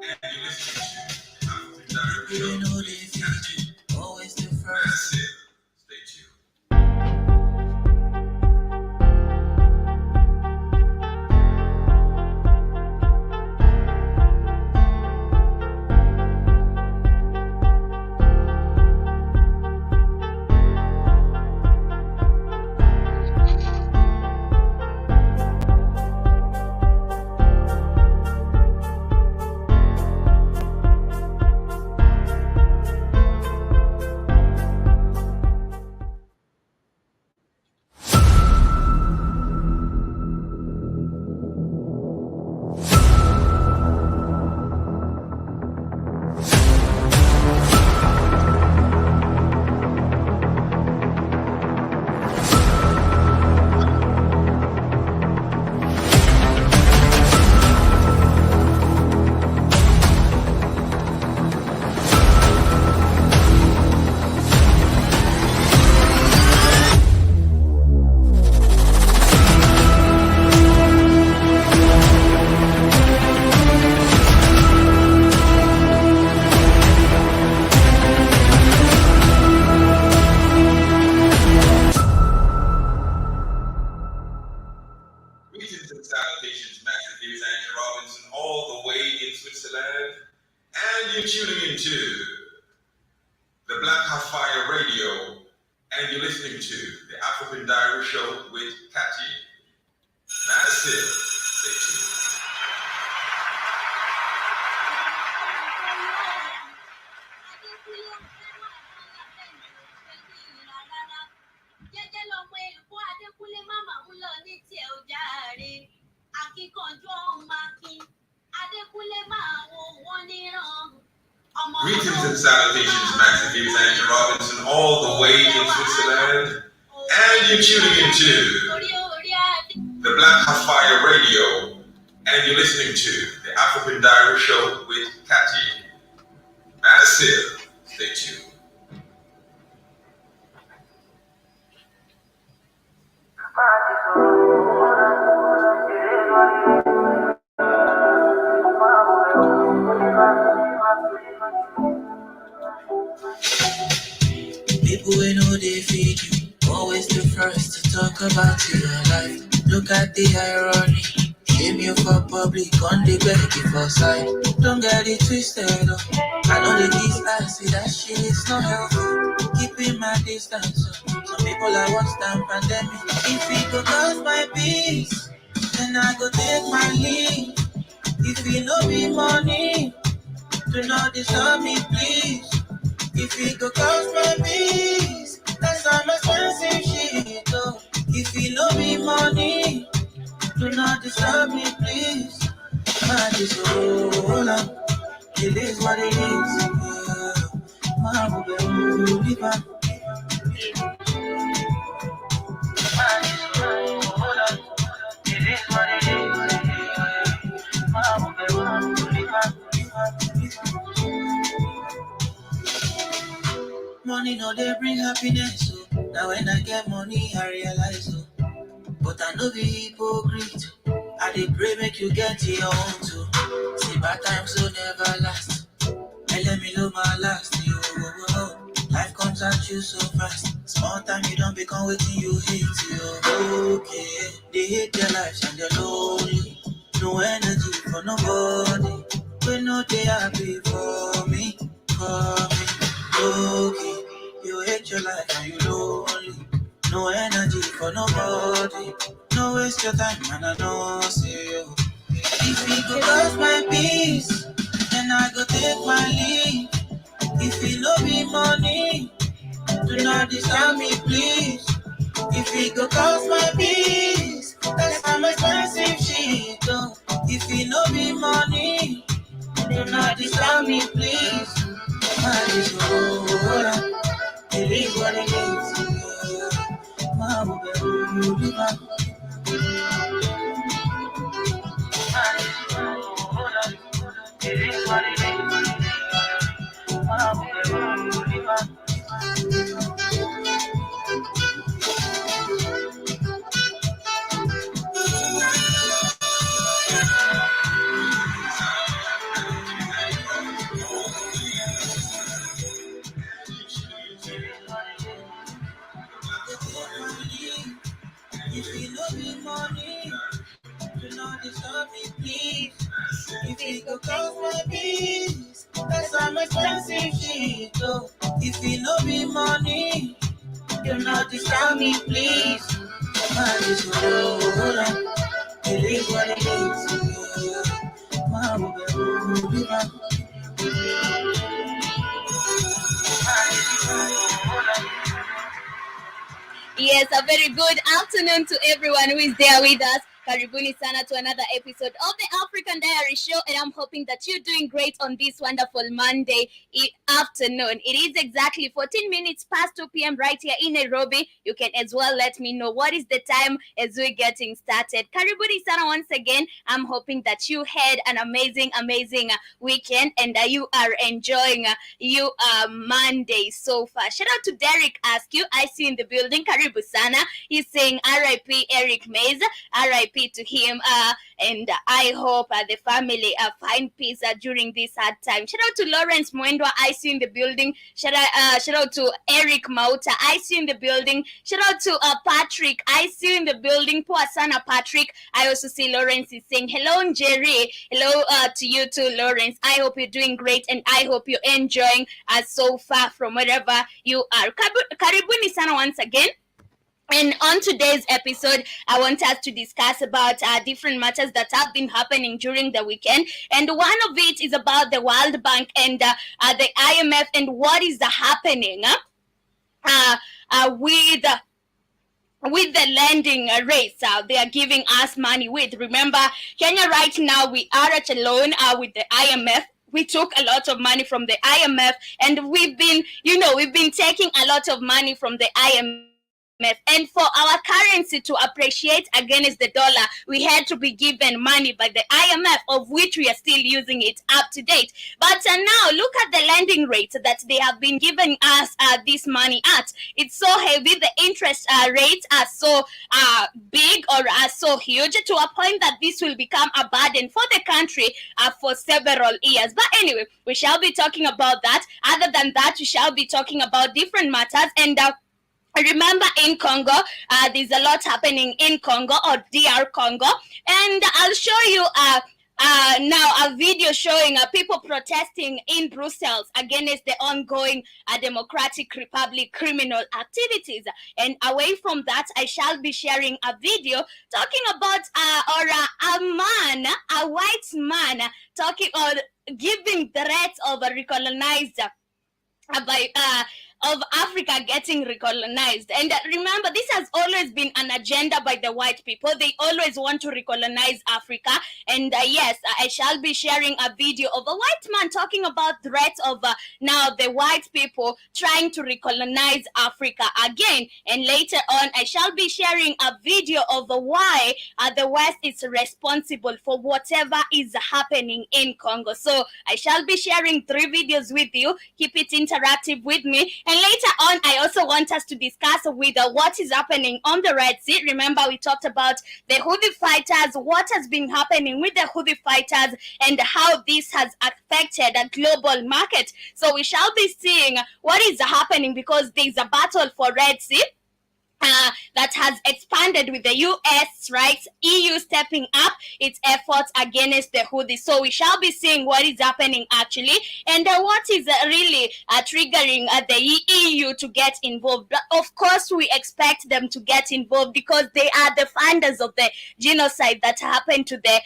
And you're listening to African Direct Show. Always the first. That's it. Stay tuned. Greetings and salutations, Master Hughes and Robinson, all the way in Switzerland. And you're tuning into the Black Half Fire Radio, and you're listening to the African Diary Show with Cathy. That's it. Stay tuned. Greetings and salutations, Master Hughes and Robinson, all the way in Switzerland. And you're tuning into the Black Half Fire Radio, and you're listening to the African Diary Show with Cathy. That's it. Stay tuned. People we know they feed you, always the first to talk about your life. Look at the irony, shame you for public, on the beg you for side. Don't get it twisted up. I know the kiss I see that shit is not healthy. Keeping my distance up. Some people I watch time pandemic. If it go cause my peace, then I go take my leave. If it no be money, do not disturb me please. If it go cost my peace, that's some expensive shit, oh. If it no be money, do not disturb me, please. Man, it's all up. It is what it is. Man, man, it's all up. It is what it is. Money no they bring happiness, so now when I get money I realize so. But I know be hypocrite. I dey pray make you get your own too. See bad times will never last. And let me know my last. Yo, oh, oh. Life comes at you so fast. Small time you don't become waiting you hate. Yo, okay. They hate their lives and they're lonely. No energy for nobody. But no they happy for me. Okay, you hate your life and you lonely. No energy for nobody. No waste your time, man, I don't see you. If it go cause my peace, then I go take my leave. If it no be money, do not disturb me, please. If it go cause my peace, that's some expensive shit, oh. If it no be money, do not disturb me, please. Man, it's all up. It is what it is. Mama, baby, man, it's all up. It is what it is. Mama, baby, man. go count my bills. That's some expensive shit, oh. If it no be money, do not disturb me, please. My is hold on. It is what it is. Yeah. My will be back. Yes, a very good afternoon to everyone who is there with us. Karibuni sana to another episode of the African Diary Show, and I'm hoping that you're doing great on this wonderful Monday afternoon. It is exactly 14 minutes past 2 p.m. right here in Nairobi. You can as well let me know what is the time as we're getting started. Karibuni sana once again. I'm hoping that you had an amazing weekend and you are enjoying your Monday so far. Shout out to Derek Askew. I see you in the building. Karibu sana. He's saying R.I.P. Eric Mays. R.I.P. to him, and I hope the family find peace during this hard time. Shout out to Lawrence Mwendwa, I see you in the building. Shout out to Eric Mauta, I see you in the building. Shout out to Patrick, I see you in the building. Poor sana Patrick. I also see Lawrence is saying hello, Jerry. Hello to you too, Lawrence. I hope you're doing great, and I hope you're enjoying so far from wherever you are. Karibuni sana once again. And on today's episode, I want us to discuss about different matters that have been happening during the weekend. And one of it is about the World Bank and the IMF and what is happening with the lending rates they are giving us money with. Remember, Kenya right now, we are at a loan with the IMF. We took a lot of money from the IMF, and we've been taking a lot of money from the IMF. And for our currency to appreciate against the dollar, we had to be given money by the IMF, of which we are still using it up to date. But now look at the lending rates that they have been giving us this money at. It's so heavy. The interest rates are so big or are so huge to a point that this will become a burden for the country for several years. But anyway, we shall be talking about that. Other than that, we shall be talking about different matters. And remember, in Congo, there's a lot happening in Congo, or DR Congo, and I'll show you now a video showing people protesting in Brussels against the ongoing Democratic Republic criminal activities. And away from that, I shall be sharing a video talking about a white man talking or giving threats of recolonized of Africa getting recolonized. And remember, this has always been an agenda by the white people. They always want to recolonize Africa. And yes, I shall be sharing a video of a white man talking about threats of now the white people trying to recolonize Africa again. And later on, I shall be sharing a video of why the West is responsible for whatever is happening in Congo. So I shall be sharing 3 videos with you. Keep it interactive with me. And later on, I also want us to discuss with what is happening on the Red Sea. Remember, we talked about the Houthi fighters, what has been happening with the Houthi fighters, and how this has affected the global market. So we shall be seeing what is happening, because there's a battle for Red Sea that has expanded with the US, right? EU stepping up its efforts against the Houthis. So we shall be seeing what is happening actually, and what is really triggering the EU to get involved. But of course, we expect them to get involved because they are the funders of the genocide that happened to the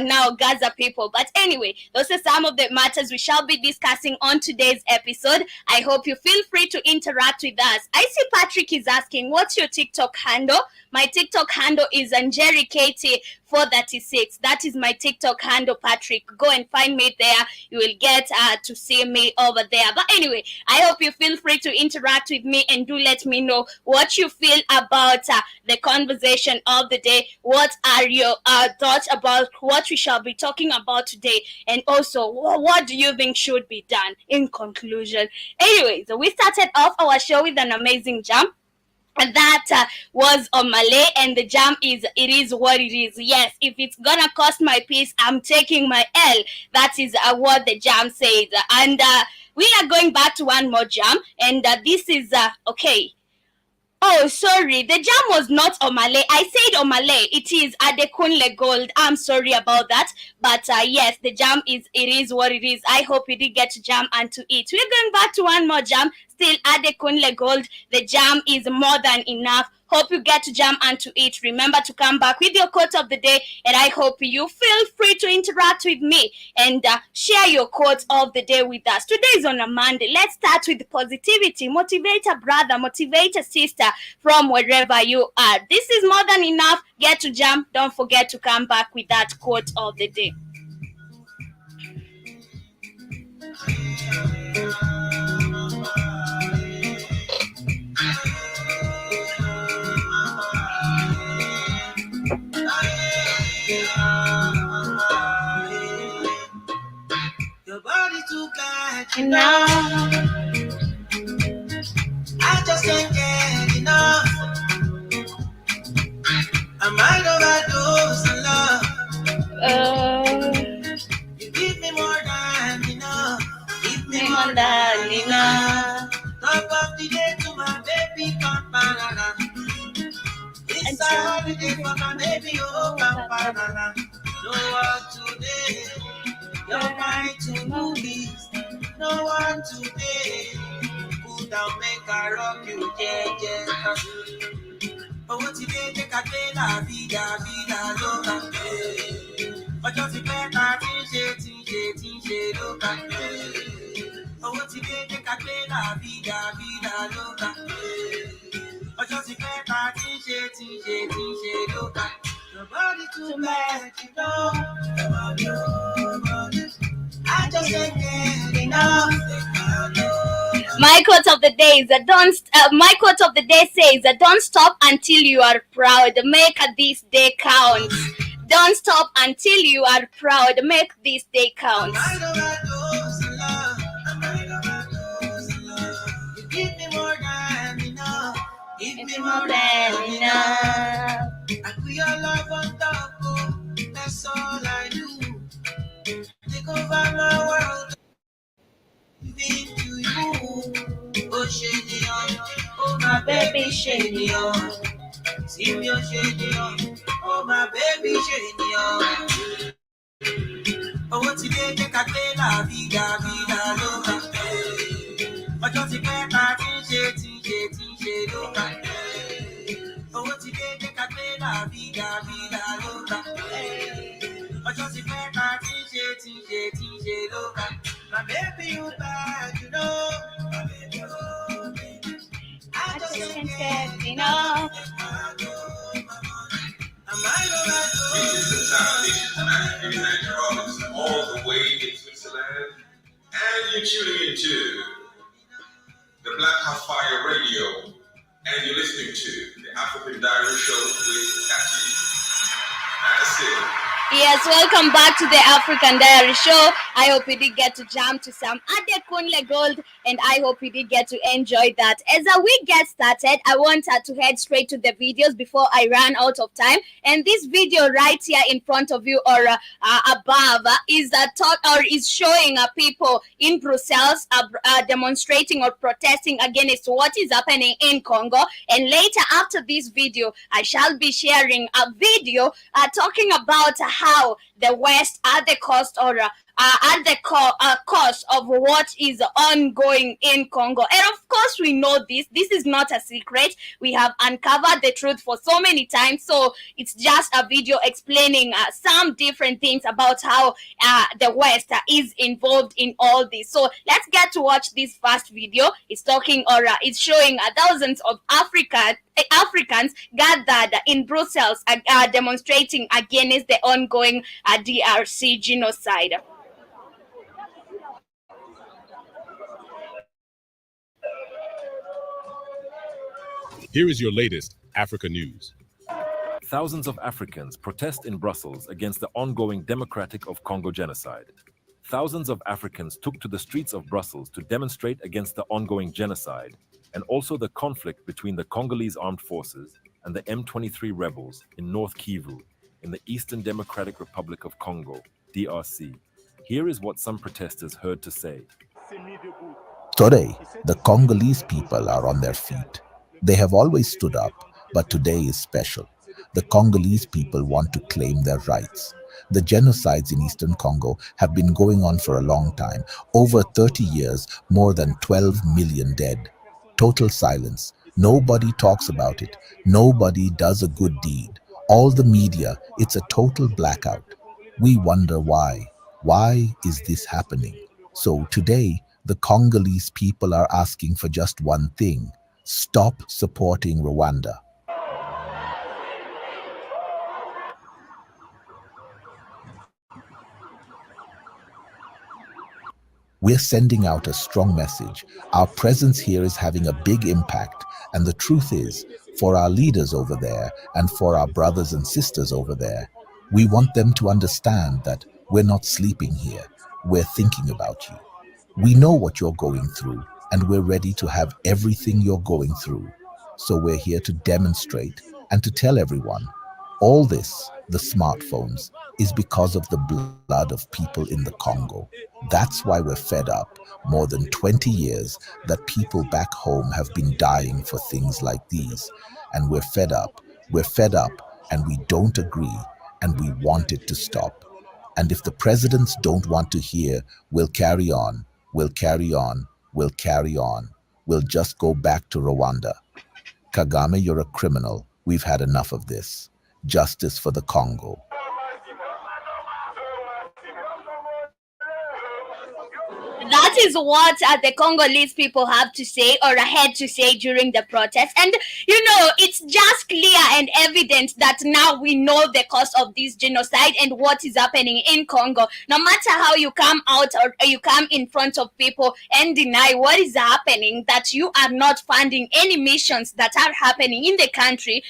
now Gaza people. But anyway, those are some of the matters we shall be discussing on today's episode. I hope you feel free to interact with us. I see Patrick is asking, what's your TikTok handle? My TikTok handle is AnjeriKT436. That is my TikTok handle, Patrick. Go and find me there. You will get to see me over there. But anyway, I hope you feel free to interact with me, and do let me know what you feel about the conversation of the day. What are your thoughts about what we shall be talking about today? And also, what do you think should be done in conclusion? Anyways, we started off our show with an amazing jam. And that was on Malay, and the jam is, it is what it is. Yes, if it's gonna cost my peace, I'm taking my L. That is what the jam says. And we are going back to one more jam, and this is, okay. Oh, sorry. The jam was not Omale. I said Omale. It is Adekunle Gold. I'm sorry about that. But yes, the jam is what it is. I hope you did get to jam and to eat. We're going back to one more jam. Still Adekunle Gold. The jam is more than enough. Hope you get to jam and to eat. Remember to come back with your quote of the day, and I hope you feel free to interact with me and share your quote of the day with us. Today is on a Monday. Let's start with positivity. Motivate a brother, motivate a sister from wherever you are. This is more than enough. Get to jam. Don't forget to come back with that quote of the day. Your body too bad, you know. I just can't get enough. I might overdose on love. You give me more than enough. Give me more than enough. Top of the day to my baby, banana. It's a holiday for my baby, oh, banana. No one today. You're mind to movies. No one today. Put down, make a rock you, yeah. But what you did, take a day, la vida, loca. But just better, tinge, loca. But what you did, take a day, la vida, loca. But just better, tinge, loca. Nobody too bad, you know. I just can't get enough. My quote of the day is my quote of the day says that don't stop until you are proud. Make this day count. Don't stop until you are proud. Make this day count. You give me more than enough. Give me more than enough. I put your love on top. That's all I do. Take over my world. Give to you. Oh, shady on. Oh, my baby, shady on. See me, oh, shady on. Oh, my baby, shady on. Oh, what's it day? Take a day, la vida, loca. Oh, just a better, tinge, loca. Oh, what's it day? Take a day, la vida, loca. Oh, just a better, tinge, loca. My baby, you bad, you know. My baby, oh, baby. I just can't get enough. This is the Foundation African Hydraulics all the way in Switzerland, and you're tuning into the Black House Fire Radio, and you're listening to the African Diary Show with Catchy. That's it. Yes, welcome back to the African Diary Show. I hope you did get to jam to some Adekunle Gold, and I hope you did get to enjoy that. As we get started, I want to head straight to the videos before I run out of time. And this video right here in front of you or above is showing people in Brussels demonstrating or protesting against what is happening in Congo. And later after this video, I shall be sharing a video talking about how the West at the cost or at the cost of what is ongoing in Congo. And of course, we know this. This is not a secret. We have uncovered the truth for so many times. So it's just a video explaining some different things about how the West is involved in all this. So let's get to watch this first video. It's talking or it's showing thousands of Africans gathered in Brussels demonstrating against the ongoing DRC genocide. Here is your latest Africa news. Thousands of Africans protest in Brussels against the ongoing Democratic of Congo genocide. Thousands of Africans took to the streets of Brussels to demonstrate against the ongoing genocide and also the conflict between the Congolese armed forces and the M23 rebels in North Kivu, in the Eastern Democratic Republic of Congo, DRC. Here is what some protesters heard to say. Today, the Congolese people are on their feet. They have always stood up, but today is special. The Congolese people want to claim their rights. The genocides in Eastern Congo have been going on for a long time. Over 30 years, more than 12 million dead. Total silence. Nobody talks about it. Nobody does a good deed. All the media, it's a total blackout. We wonder why. Why is this happening? So today, the Congolese people are asking for just one thing: stop supporting Rwanda. We're sending out a strong message. Our presence here is having a big impact. And the truth is, for our leaders over there and for our brothers and sisters over there, we want them to understand that we're not sleeping here. We're thinking about you. We know what you're going through, and we're ready to have everything you're going through. So we're here to demonstrate and to tell everyone, all this, the smartphones, is because of the blood of people in the Congo. That's why we're fed up. More than 20 years that people back home have been dying for things like these. And we're fed up. We're fed up, and we don't agree, and we want it to stop. And if the presidents don't want to hear, we'll carry on. We'll carry on. We'll carry on. We'll just go back to Rwanda. Kagame, you're a criminal. We've had enough of this. Justice for the Congo. That is what the Congolese people have to say or had to say during the protest. And, it's just clear and evident that now we know the cause of this genocide and what is happening in Congo. No matter how you come out or you come in front of people and deny what is happening, that you are not funding any missions that are happening in the country,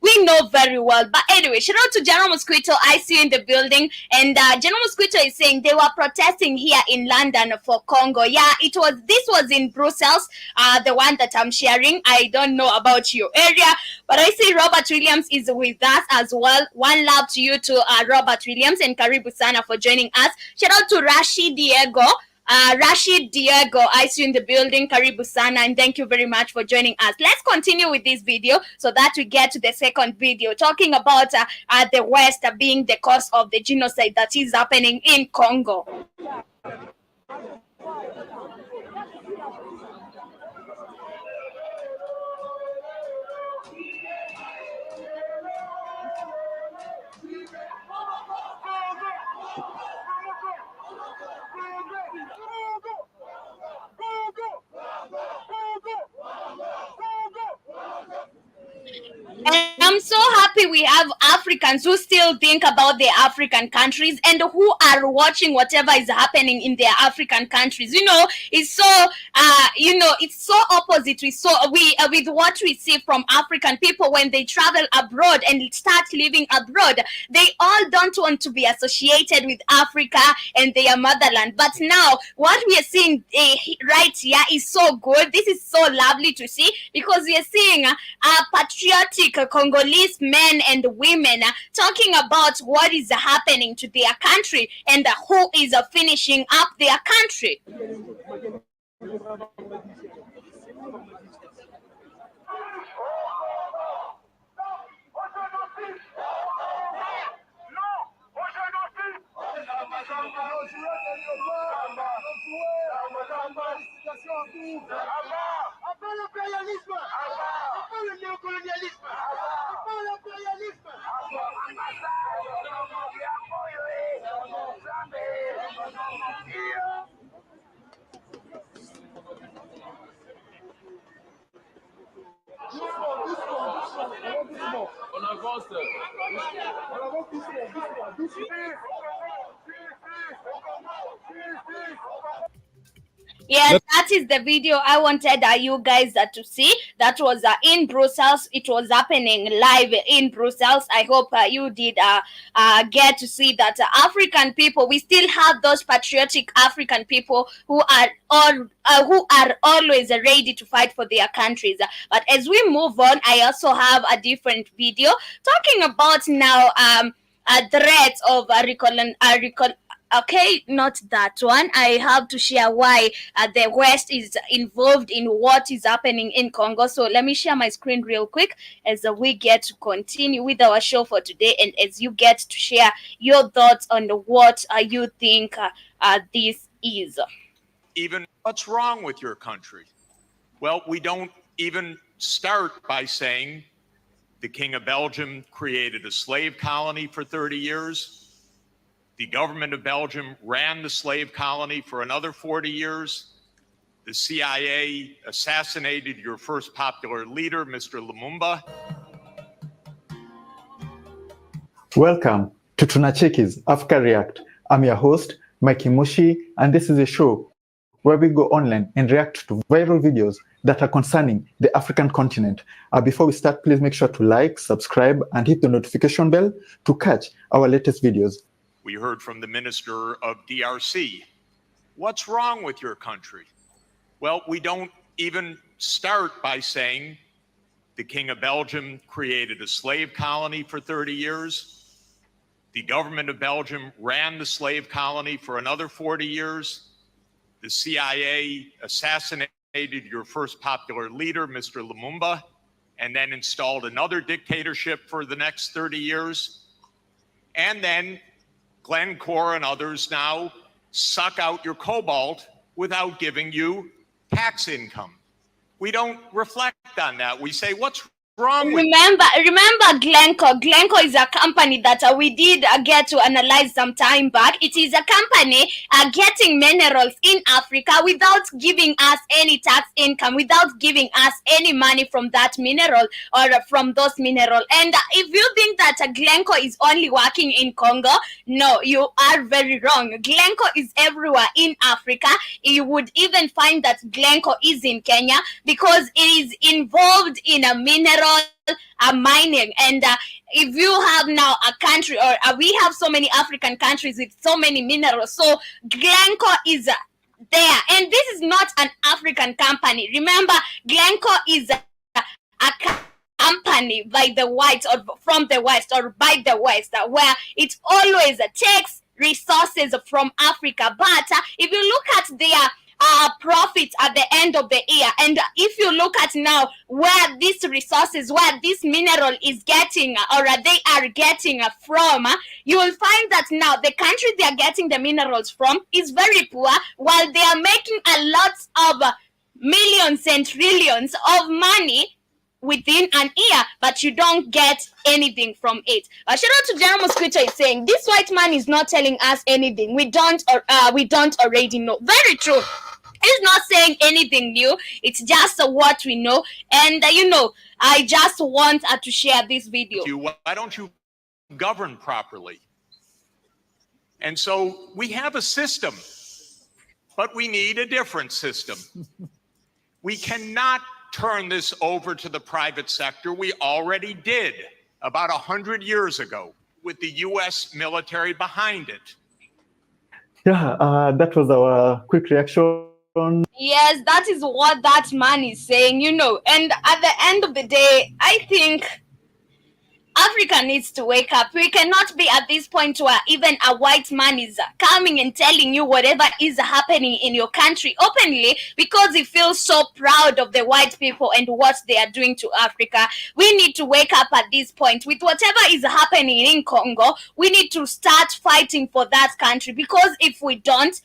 we know very well. But anyway, shout out to General Mosquito. I see you in the building. And General Mosquito is saying they were protesting here in London for Congo. Yeah, this was in Brussels, the one that I'm sharing. I don't know about your area, but I see Robert Williams is with us as well. One love to you to Robert Williams, and Karibu Sana for joining us. Shout out to Rashid Diego. Rashid Diego, I see you in the building. Karibu Sana, and thank you very much for joining us. Let's continue with this video so that we get to the second video talking about the West being the cause of the genocide that is happening in Congo. And I'm so happy we have Africans who still think about their African countries and who are watching whatever is happening in their African countries. It's so it's so opposite with what we see from African people when they travel abroad and start living abroad. They all don't want to be associated with Africa and their motherland. But now what we are seeing right here is so good. This is so lovely to see, because we are seeing patriotic Congolese men and women talking about what is happening to their country and who is finishing up their country. Yes, that is the video I wanted you guys to see. That was in Brussels. It was happening live in Brussels. I hope you did get to see that African people, we still have those patriotic African people who are always ready to fight for their countries. But as we move on, I also have a different video talking about now threats of Okay, not that one. I have to share why the West is involved in what is happening in Congo. So let me share my screen real quick as we get to continue with our show for today, and as you get to share your thoughts on what you think this is. Even what's wrong with your country? Well, we don't even start by saying the King of Belgium created a slave colony for 30 years. The government of Belgium ran the slave colony for another 40 years. The CIA assassinated your first popular leader, Mr. Lumumba. Welcome to Tunacheki's Africa React. I'm your host, Mikey Mushi, and this is a show where we go online and react to viral videos that are concerning the African continent. Before we start, please make sure to like, subscribe, and hit the notification bell to catch our latest videos. We heard from the minister of DRC. What's wrong with your country? Well, we don't even start by saying the King of Belgium created a slave colony for 30 years. The government of Belgium ran the slave colony for another 40 years. The CIA assassinated your first popular leader, Mr. Lumumba, and then installed another dictatorship for the next 30 years. And then Glencore and others now suck out your cobalt without giving you tax income. We don't reflect on that. We say, what's wrong with Remember Glencore is a company that we did get to analyze some time back. It is a company getting minerals in Africa without giving us any tax income, without giving us any money from that mineral or from those minerals. And if you think that Glencore is only working in Congo, no, you are very wrong. Glencore is everywhere in Africa. You would even find that Glencore is in Kenya because it is involved in a mineral mining. And if you have now a country, or we have so many African countries with so many minerals, so Glencore is there. And this is not an African company. Remember, Glencore is a company by the whites, or from the West, or by the West, where it always takes resources from Africa. But if you look at their profits at the end of the year, and if you look at now where these resources, where this mineral is getting, or they are getting from, you will find that now the country they are getting the minerals from is very poor, while they are making a lot of millions and trillions of money within an year, but you don't get anything from it. Shout out to General Mosquito is saying this white man is not telling us anything we don't already know. Very true. It's not saying anything new. It's just what we know. And I just want to share this video. Why don't you govern properly? And so we have a system, but we need a different system. We cannot turn this over to the private sector. We already did about 100 years ago with the U.S. military behind it. Yeah, that was our quick reaction. Yes, that is what that man is saying, and at the end of the day, I think Africa needs to wake up. We cannot be at this point where even a white man is coming and telling you whatever is happening in your country openly because he feels so proud of the white people and what they are doing to Africa. We need to wake up at this point. With whatever is happening in Congo, we need to start fighting for that country, because if we don't,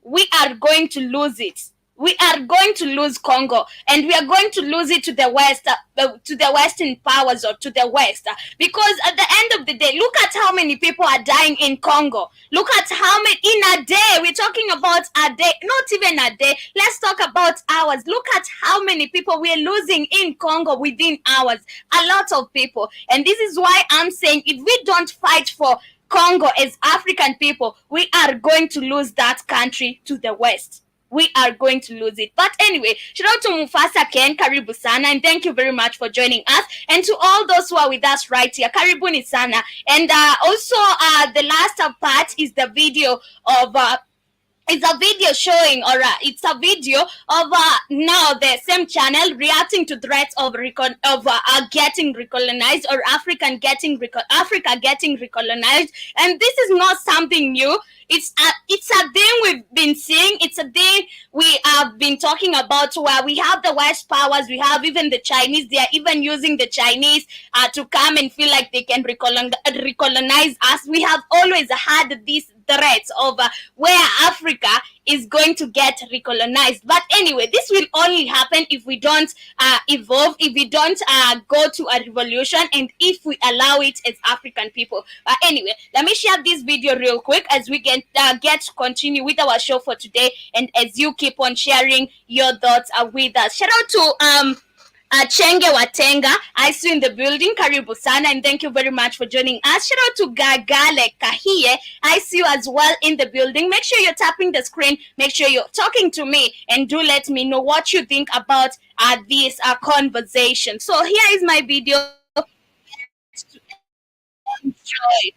we are going to lose it. We are going to lose Congo, and we are going to lose it to the West, to the Western powers, or to the West. Because at the end of the day, look at how many people are dying in Congo. Look at how many in a day. We're talking about a day, not even a day. Let's talk about hours. Look at how many people we are losing in Congo within hours. A lot of people. And this is why I'm saying, if we don't fight for Congo as African people, we are going to lose that country to the West. We are going to lose it. But anyway, shout out to Mufasa Ken, Karibu Sana, and thank you very much for joining us. And to all those who are with us right here, Karibuni Sana. And also, the last part is the video of it's a video showing, or it's a video of now the same channel reacting to threats of getting recolonized, or Africa getting recolonized, and this is not something new. It's a thing we've been seeing. It's a thing we have been talking about, where we have the West powers, we have even the Chinese. They are even using the Chinese to come and feel like they can recolonize us. We have always had these threats of where Africa is going to get recolonized. But anyway, this will only happen if we don't evolve, if we don't go to a revolution, and if we allow it as African people. But anyway, let me share this video real quick as we get to continue with our show for today, and as you keep on sharing your thoughts with us. Shout out to Chenge Watenga, I see you in the building. Karibu sana, and thank you very much for joining us. Shout out to Gagale Kahie, I see you as well in the building. Make sure you're tapping the screen, make sure you're talking to me, and do let me know what you think about this conversation. So here is my video. Enjoy.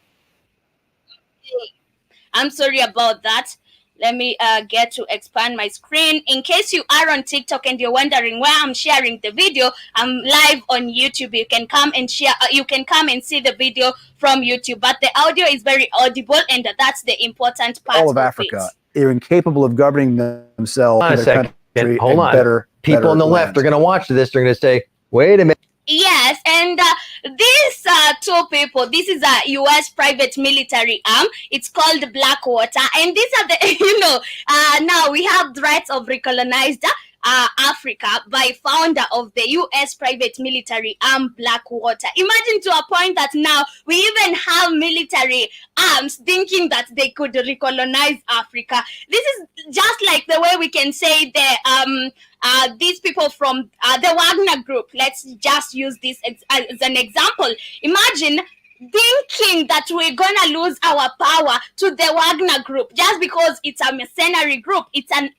I'm sorry about that. Let me get to expand my screen. In case you are on TikTok and you're wondering where I'm sharing the video, I'm live on YouTube. You can come and share. You can come and see the video from YouTube. But the audio is very audible, and that's the important part. All of Africa, they're incapable of governing themselves. Hold on a second. Hold on. People on the left are going to watch this. They're going to say, "Wait a minute." Yes, and these two people, this is a U.S. private military arm. It's called Blackwater, and these are the, now we have threats of recolonized Africa by founder of the U.S. private military arm, Blackwater. Imagine to a point that now we even have military arms thinking that they could recolonize Africa. This is just like the way we can say the these people from the Wagner Group. Let's just use this as an example. Imagine thinking that we're gonna lose our power to the Wagner Group just because it's a mercenary group, it's an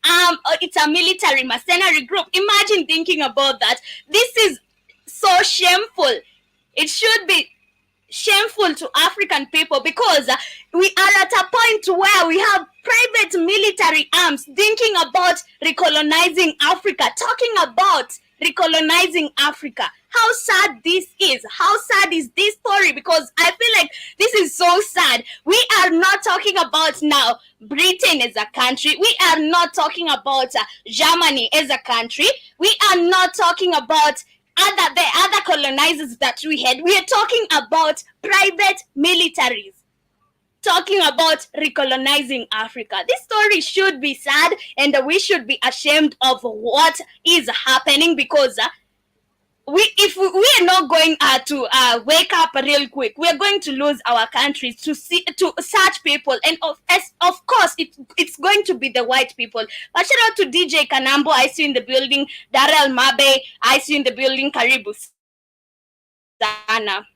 it's a military mercenary group. Imagine thinking about that. This is so shameful. It should be shameful to African people, because we are at a point where we have private military arms thinking about recolonizing Africa, talking about recolonizing Africa. How sad this is. How sad is this story? Because I feel like this is so sad. We are not talking about now Britain as a country. We are not talking about Germany as a country. We are not talking about the other colonizers that we had. We are talking about private militaries talking about recolonizing Africa. This story should be sad, and we should be ashamed of what is happening, because if we are not going to wake up real quick, we are going to lose our countries to such people, and of course it's going to be the white people. But shout out to DJ Kanambo, I see you in the building. Darrell Mabe, I see you in the building. Karibu sana.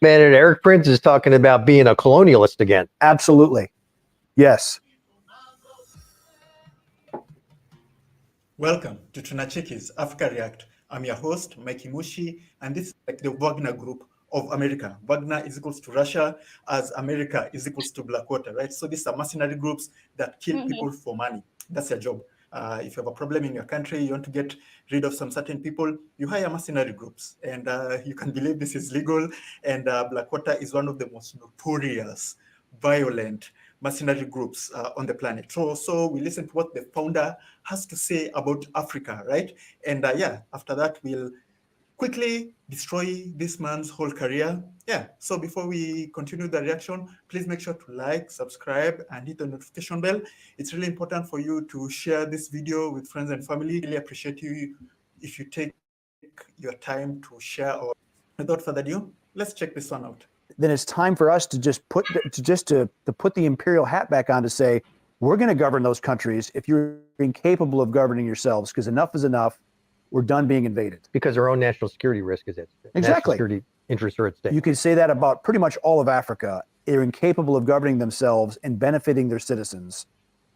Man, and Eric Prince is talking about being a colonialist again. Absolutely. Yes. Welcome to Tunacheki's Africa React. I'm your host, Mikey Mushi, and this is like the Wagner Group of America. Wagner is equals to Russia, as America is equals to Blackwater, right? So these are mercenary groups that kill people for money. That's their job. If you have a problem in your country, you want to get rid of some certain people, you hire mercenary groups. And you can believe this is legal. And Blackwater is one of the most notorious, violent mercenary groups on the planet. So we listen to what the founder has to say about Africa, right? And after that, we'll quickly destroy this man's whole career. So before we continue the reaction, please make sure to like, subscribe, and hit the notification bell. It's really important for you to share this video with friends and family. Really appreciate you if you take your time to share. Or without further ado, let's check this one out. Then it's time for us to just put the imperial hat back on, to say, we're going to govern those countries if you're incapable of governing yourselves, because enough is enough. We're done being invaded. Because our own national security risk is at stake. Exactly. National security interests are at stake. You can say that about pretty much all of Africa. They're incapable of governing themselves and benefiting their citizens,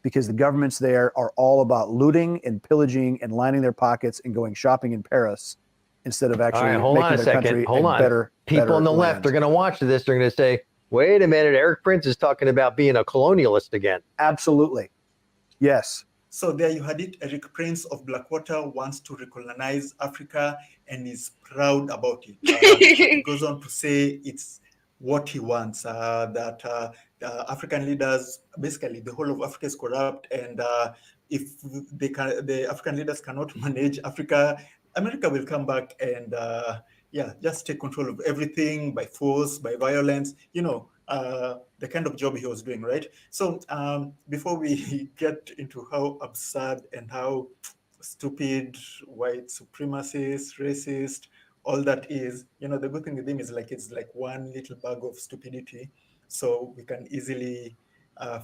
because the governments there are all about looting and pillaging and lining their pockets and going shopping in Paris, instead of actually hold on a second. Hold on. better. People on the left are going to watch this. They're going to say, Wait a minute. Eric Prince is talking about being a colonialist again. Absolutely. Yes. So there you had it. Eric Prince of Blackwater wants to recolonize Africa and is proud about it. He goes on to say it's what he wants, that the African leaders, basically the whole of Africa is corrupt, and if the African leaders cannot manage Africa, America will come back and just take control of everything by force, by violence, the kind of job he was doing, right? So before we get into how absurd and how stupid, white supremacist, racist, all that is, the good thing with him is it's like one little bag of stupidity, so we can easily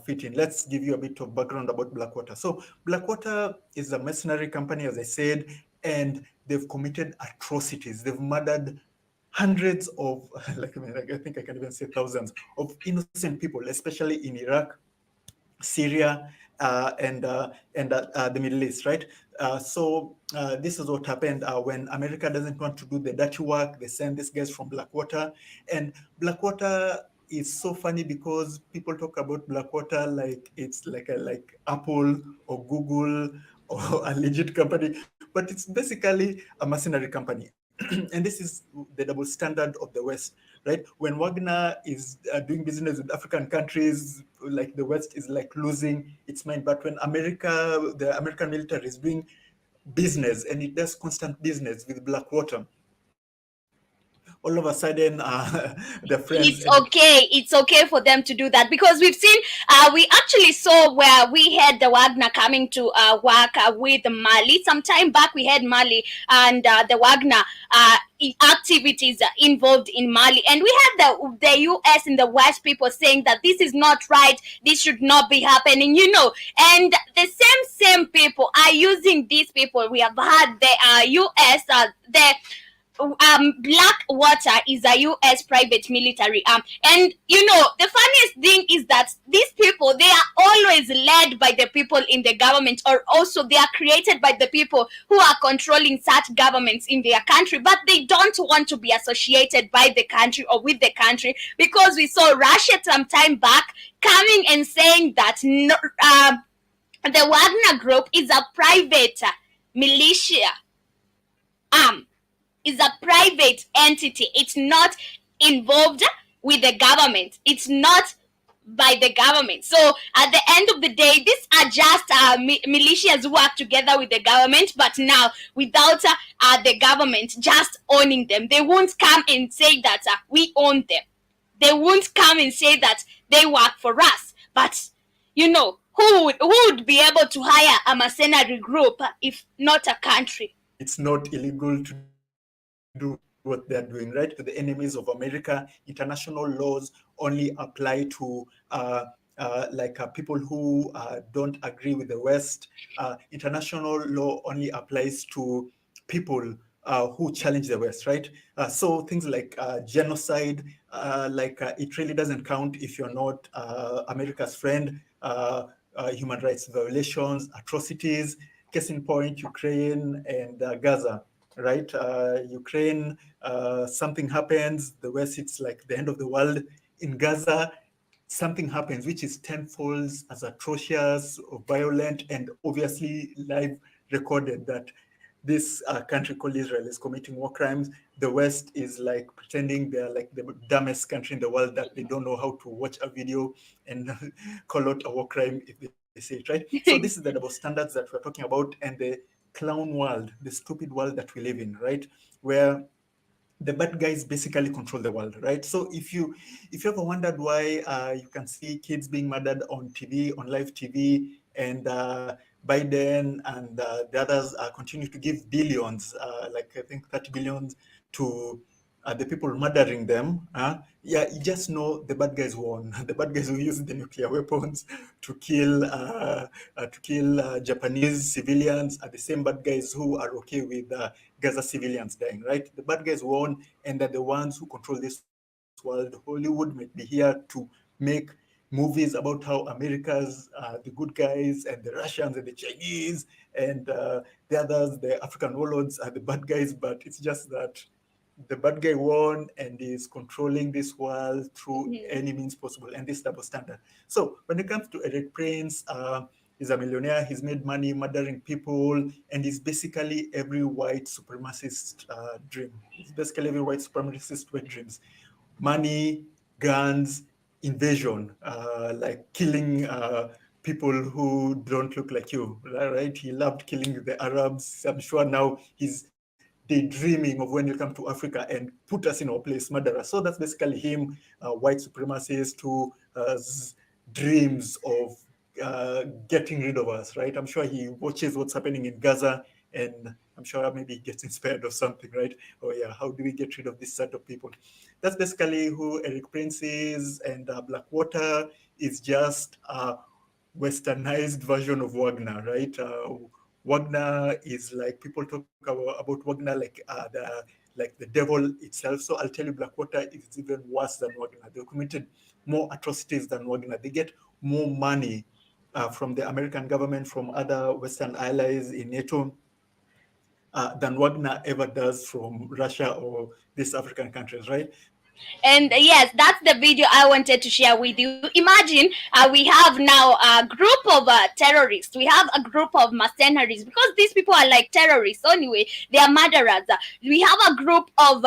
fit in. Let's give you a bit of background about Blackwater. So Blackwater is a mercenary company, as I said, and they've committed atrocities. They've murdered hundreds of, I think I can even say thousands of innocent people, especially in Iraq, Syria, and the Middle East, right? So this is what happened when America doesn't want to do the dirty work. They send these guys from Blackwater, and Blackwater is so funny because people talk about Blackwater like it's like Apple or Google or a legit company, but it's basically a mercenary company. And this is the double standard of the West, right? When Wagner is doing business with African countries, like the West is like losing its mind. But when the American military is doing business, and it does constant business with Blackwater, all of a sudden the friends. It's okay for them to do that, because we've seen, we actually saw where we had the Wagner coming to work with Mali. Some time back we had Mali and the Wagner activities involved in Mali, and we had the US and the West people saying that this is not right, this should not be happening, and the same people are using these people. We have had the US, Blackwater is a US private military arm, and the funniest thing is that these people, they are always led by the people in the government, or also they are created by the people who are controlling such governments in their country, but they don't want to be associated by the country or with the country, because we saw Russia some time back coming and saying that the Wagner Group is a private militia arm, is a private entity. It's not involved with the government. It's not by the government. So at the end of the day, these are just militias who work together with the government, but now without the government just owning them. They won't come and say that we own them. They won't come and say that they work for us. But who would be able to hire a mercenary group if not a country? It's not illegal to do what they're doing, right? To the enemies of America, international laws only apply to people who don't agree with the West. International law only applies to people who challenge the West, right? So things like genocide, it really doesn't count if you're not America's friend. Human rights violations, atrocities, case in point, Ukraine and Gaza. Right, Ukraine, something happens, the West, it's like the end of the world. In Gaza, something happens which is tenfold as atrocious or violent, and obviously live recorded that this country called Israel is committing war crimes. The West is like pretending they're like the dumbest country in the world, that they don't know how to watch a video and call out a war crime if they say it, right? So this is the double standards that we're talking about, and the clown world, the stupid world that we live in, right? Where the bad guys basically control the world, right? So if you ever wondered why you can see kids being murdered on TV, on live TV, and Biden and the others continue to give billions, I think 30 billion to the people murdering them, you just know the bad guys won. The bad guys who use the nuclear weapons to kill Japanese civilians are the same bad guys who are okay with Gaza civilians dying, right? The bad guys won, and they're the ones who control this world. Hollywood might be here to make movies about how America's the good guys, and the Russians and the Chinese and the others, the African warlords, are the bad guys, but it's just that the bad guy won and is controlling this world through any means possible, and this double standard. So when it comes to Eric Prince, he's a millionaire, he's made money murdering people, and he's basically every white supremacist dream. It's basically every white supremacist wet dreams. Money, guns, invasion, like killing people who don't look like you, right? He loved killing the Arabs. I'm sure now he's daydreaming of when you come to Africa and put us in our place, murderer. So that's basically him, white supremacist who has dreams of getting rid of us, right? I'm sure he watches what's happening in Gaza, and I'm sure maybe he gets inspired of something, right? Oh yeah, how do we get rid of this set of people? That's basically who Eric Prince is, and Blackwater is just a westernized version of Wagner, right? Wagner is like, people talk about Wagner like the devil itself. So I'll tell you, Blackwater is even worse than Wagner. They committed more atrocities than Wagner. They get more money from the American government, from other Western allies in NATO, than Wagner ever does from Russia or these African countries, right? And yes, that's the video I wanted to share with you. Imagine we have now a group of terrorists. We have a group of mercenaries, because these people are like terrorists anyway. They are murderers. We have a group of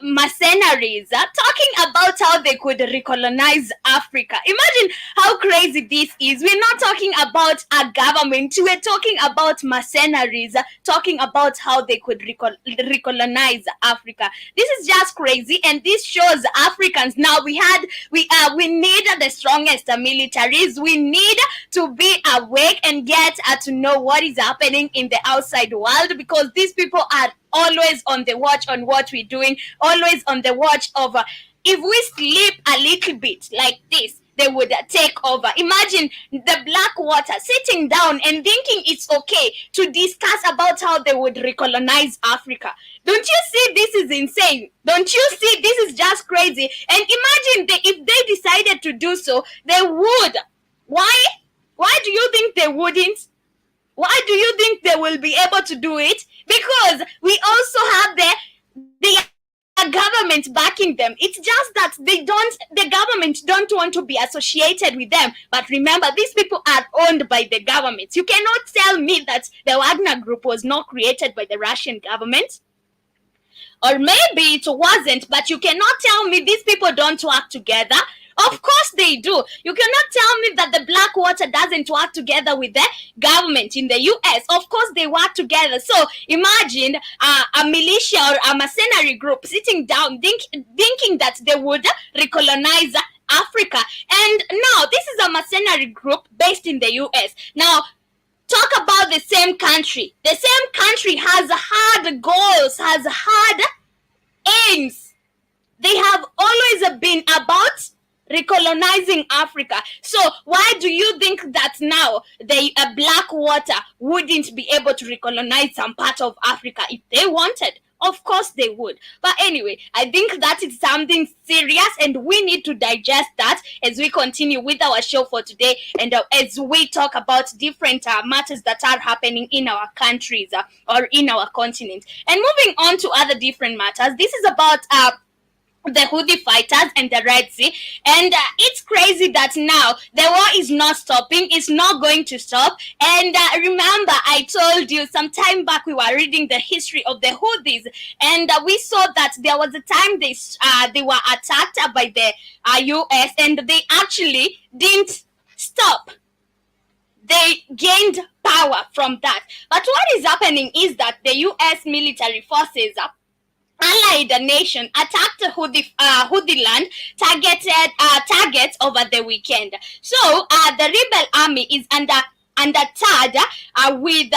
mercenaries talking about how they could recolonize Africa. Imagine how crazy this is. We're not talking about a government. We're talking about mercenaries talking about how they could recolonize Africa. This is just crazy, and this shows Africans now we need the strongest militaries. We need to be awake and get to know what is happening in the outside world, because these people are always on the watch on what we're doing, always on the watch of if we sleep a little bit like this, they would take over. Imagine the Blackwater sitting down and thinking it's okay to discuss about how they would recolonize Africa. Don't you see this is insane? Don't you see this is just crazy? And imagine if they decided to do so, they would. Why? Why do you think they wouldn't? Why do you think they will be able to do it? Because we also have the government backing them. It's just that the government don't want to be associated with them. But remember, these people are owned by the government. You cannot tell me that the Wagner Group was not created by the Russian government. Or maybe it wasn't, but you cannot tell me these people don't work together. Of course they do. You cannot tell me that the Blackwater doesn't work together with the government in the US. Of course they work together. So imagine a militia or a mercenary group sitting down thinking that they would recolonize Africa. And now this is a mercenary group based in the US. Now talk about the same country. The same country has hard goals, has hard aims. They have always been about recolonizing Africa. So why do you think that now the Blackwater wouldn't be able to recolonize some part of Africa if they wanted? Of course they would. But anyway, I think that is something serious, and we need to digest that as we continue with our show for today, and as we talk about different matters that are happening in our countries or in our continent. And moving on to other different matters, this is about the Houthi fighters and the Red Sea. And it's crazy that now the war is not stopping. It's not going to stop. And remember, I told you some time back we were reading the history of the Houthis, and we saw that there was a time they were attacked by the US, and they actually didn't stop. They gained power from that. But what is happening is that the US military forces allied nation attacked Houthi land targets over the weekend. So the rebel army is undeterred with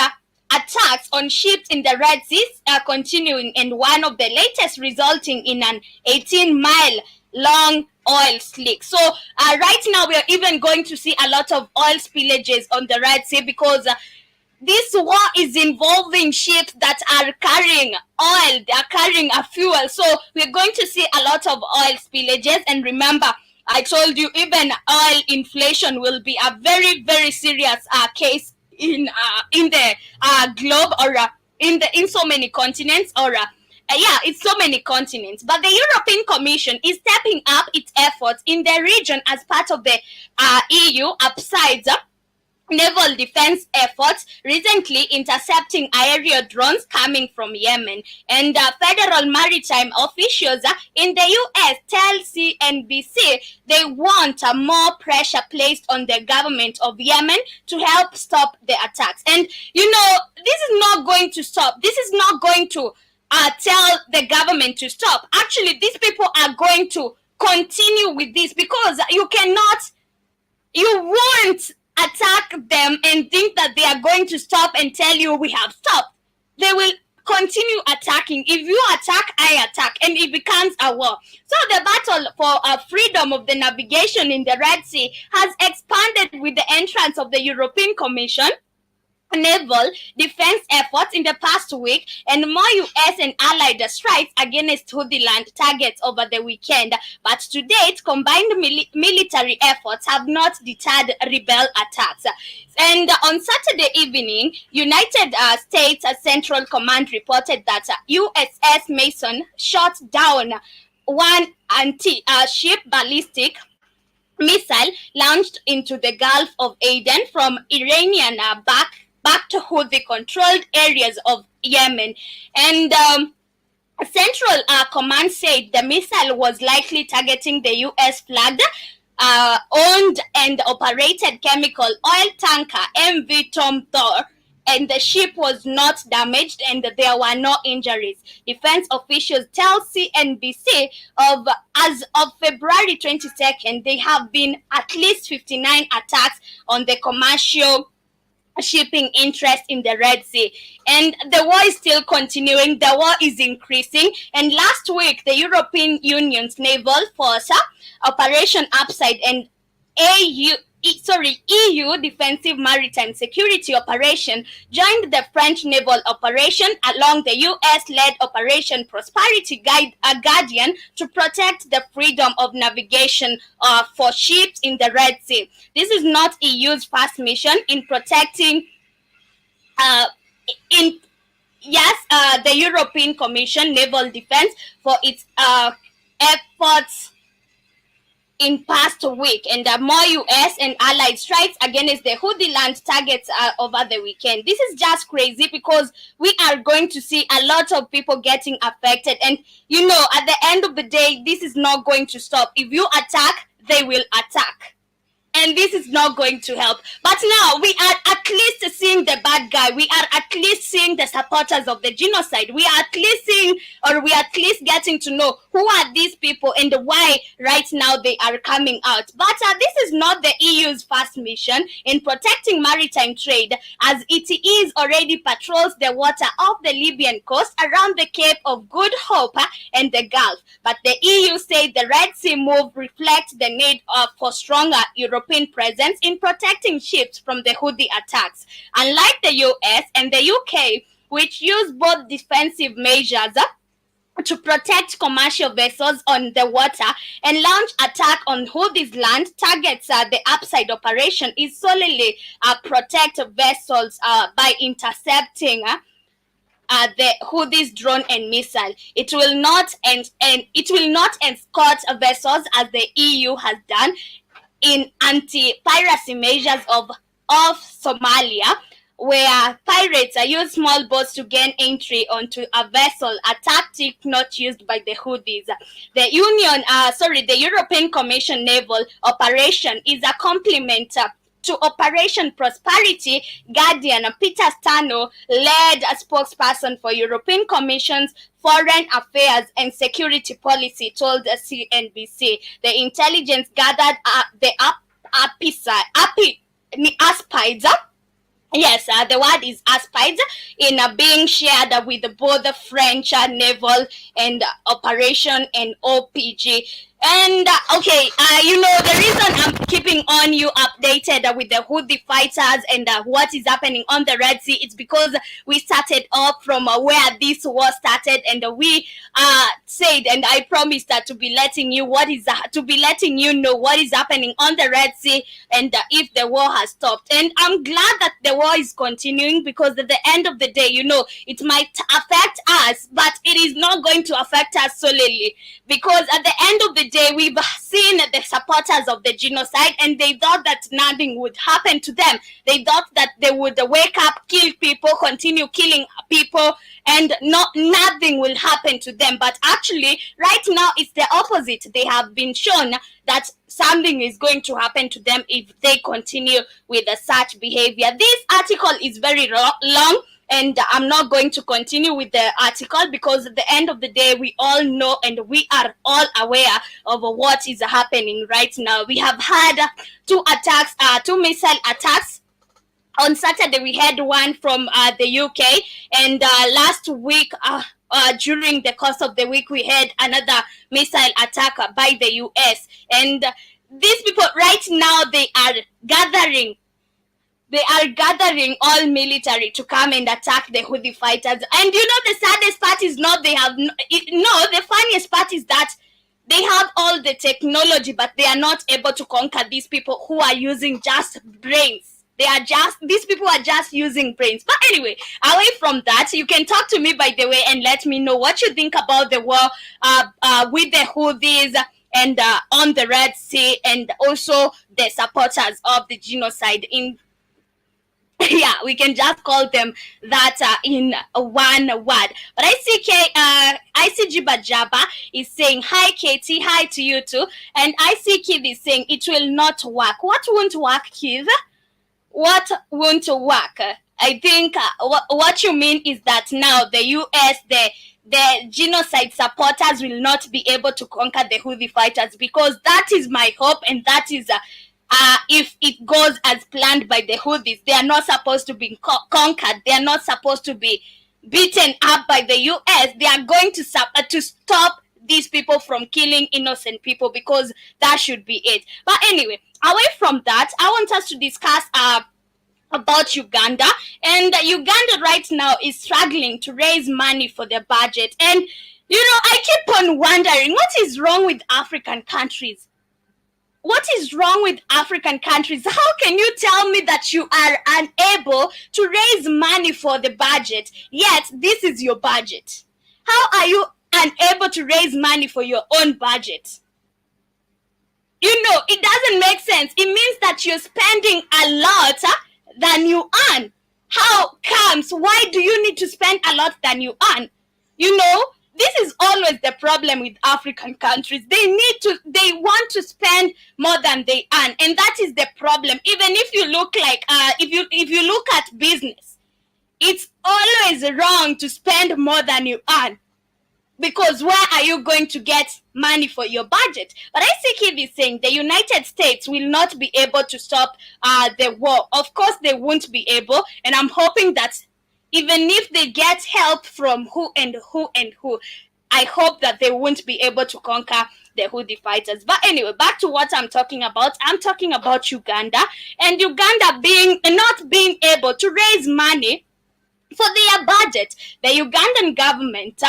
attacks on ships in the Red Sea continuing, and one of the latest resulting in an 18-mile long oil slick. So right now we are even going to see a lot of oil spillages on the Red Sea, because this war is involving ships that are carrying oil, they are carrying a fuel. So we're going to see a lot of oil spillages. And remember, I told you even oil inflation will be a very, very serious case in the globe, or in so many continents, or yeah, it's so many continents. But the European Commission is stepping up its efforts in the region as part of the EU upsides naval defense efforts, recently intercepting aerial drones coming from Yemen. And federal maritime officials in the US tell CNBC they want more pressure placed on the government of Yemen to help stop the attacks. And you know, this is not going to stop. This is not going to tell the government to stop. Actually, these people are going to continue with this, because you won't attack them and think that they are going to stop and tell you we have stopped. They will continue attacking. If you attack, I attack, and it becomes a war. So the battle for freedom of the navigation in the Red Sea has expanded with the entrance of the European Commission naval defense efforts in the past week, and more US and allied strikes against Houthi targets over the weekend. But to date, combined military efforts have not deterred rebel attacks. And on Saturday evening, United States Central Command reported that USS Mason shot down one anti-ship ballistic missile launched into the Gulf of Aden from Iranian back to Houthi-controlled areas of Yemen. And Central Command said the missile was likely targeting the US-flagged, owned and operated chemical oil tanker MV Tom Thor, and the ship was not damaged and there were no injuries. Defense officials tell CNBC as of February 22nd, there have been at least 59 attacks on the commercial shipping interest in the Red Sea, and the war is still continuing. The war is increasing, and last week the European Union's naval force Operation Upside and EU Defensive Maritime Security Operation joined the French naval operation along the US-led Operation Prosperity Guardian to protect the freedom of navigation for ships in the Red Sea. This is not EU's first mission in protecting the European Commission naval defense for its efforts in past week, and more US and allied strikes against the Houthi land targets over the weekend. This is just crazy, because we are going to see a lot of people getting affected, and you know, at the end of the day, this is not going to stop. If you attack, they will attack, and this is not going to help. But now we are at least seeing the bad guy. We are at least seeing the supporters of the genocide. We are at least seeing, or we are at least getting to know who are these people and why right now they are coming out. But this is not the EU's first mission in protecting maritime trade, as it is already patrols the water off the Libyan coast around the Cape of Good Hope and the Gulf. But the EU said the Red Sea move reflects the need for stronger European presence in protecting ships from the Houthi attacks. Unlike the US and the UK, which use both defensive measures to protect commercial vessels on the water and launch attack on Houthis land targets, the Upside operation is solely protect vessels by intercepting the Houthis drone and missile. It will not escort vessels as the EU has done in anti-piracy measures of Somalia, where pirates use small boats to gain entry onto a vessel, a tactic not used by the Houthis. The European Commission naval operation is a complement to Operation Prosperity Guardian. Peter Stano, led a spokesperson for European Commission's Foreign Affairs and Security Policy, told CNBC the intelligence gathered the aspides. Yes, the word is aspides, in being shared with both the French naval and operation and OPG. And the reason I'm keeping on you updated with the Houthi fighters and what is happening on the Red Sea, it's because we started off from where this war started, and we said, and I promised to be letting you know what is happening on the Red Sea, and if the war has stopped. And I'm glad that the war is continuing, because at the end of the day, it might affect us, but it is not going to affect us solely, because at the end of the day, we've seen the supporters of the genocide, and they thought that nothing would happen to them. They thought that they would wake up, kill people, continue killing people, and nothing will happen to them. But actually, right now, it's the opposite. They have been shown that something is going to happen to them if they continue with such behavior. This article is very long, and I'm not going to continue with the article, because at the end of the day, we all know and we are all aware of what is happening right now. We have had two missile attacks. On Saturday, we had one from the UK, and last week, during the course of the week, we had another missile attack by the US. And these people right now, they are gathering all military to come and attack the Houthi fighters. And the saddest part is the funniest part is that they have all the technology, but they are not able to conquer these people who are using just brains. These people are just using brains. But anyway, away from that, you can talk to me, by the way, and let me know what you think about the war with the Houthis and on the Red Sea, and also the supporters of the genocide in yeah, we can just call them that in one word. But ICG Bajaba is saying, hi Katie, hi to you too. And IC Kid is saying, it will not work. What won't work, Kid? What won't work? I think what you mean is that now the US, the genocide supporters will not be able to conquer the Houthi fighters, because that is my hope, and that is if it goes as planned by the Houthis, they are not supposed to be conquered. They are not supposed to be beaten up by the US. They are going to stop these people from killing innocent people, because that should be it. But anyway, away from that, I want us to discuss about Uganda. And Uganda right now is struggling to raise money for their budget. And I keep on wondering, what is wrong with African countries? What is wrong with African countries? How can you tell me that you are unable to raise money for the budget, yet this is your budget? How are you unable to raise money for your own budget? It doesn't make sense. It means that you're spending a lot than you earn. How comes? Why do you need to spend a lot than you earn? This is always the problem with African countries. They want to spend more than they earn, and that is the problem. Even if you look if you look at business, it's always wrong to spend more than you earn, because where are you going to get money for your budget? But I see Kid is saying the United States will not be able to stop the war. Of course, they won't be able, and I'm hoping that even if they get help from who, I hope that they won't be able to conquer the Houthi fighters. But anyway, back to what I'm talking about. I'm talking about Uganda, and Uganda not being able to raise money for their budget. The Ugandan government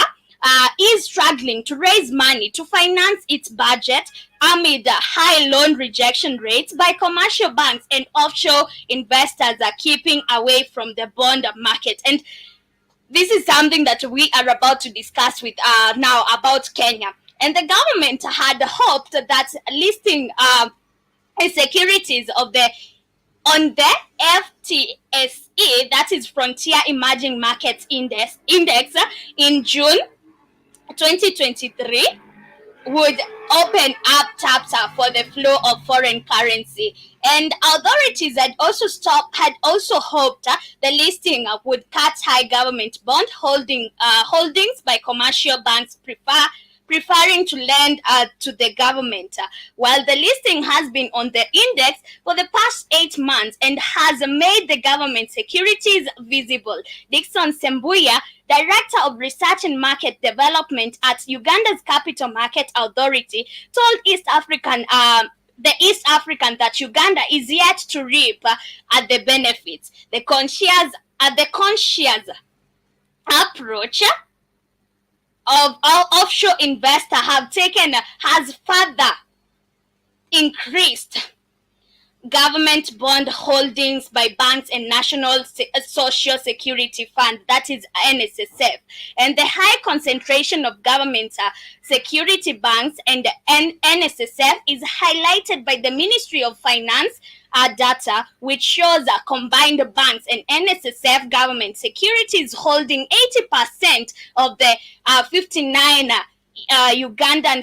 is struggling to raise money to finance its budget amid high loan rejection rates by commercial banks, and offshore investors are keeping away from the bond market. And this is something that we are about to discuss with now about Kenya. And the government had hoped that listing securities on the FTSE, that is Frontier Emerging Markets Index, in June 2023 would open up chapter for the flow of foreign currency. And authorities had also hoped the listing would cut high government bond holdings by commercial banks preferring to lend to the government. While the listing has been on the index for the past 8 months and has made the government securities visible, Dixon Sembuya, Director of Research and Market Development at Uganda's Capital Market Authority, told the East African that Uganda is yet to reap the benefits. The conscious approach of offshore investors has further increased government bond holdings by banks and National Social Security Fund, that is NSSF, and the high concentration of government security banks and NSSF is highlighted by the Ministry of Finance data, which shows combined banks and NSSF government securities holding 80% of the 59 Ugandan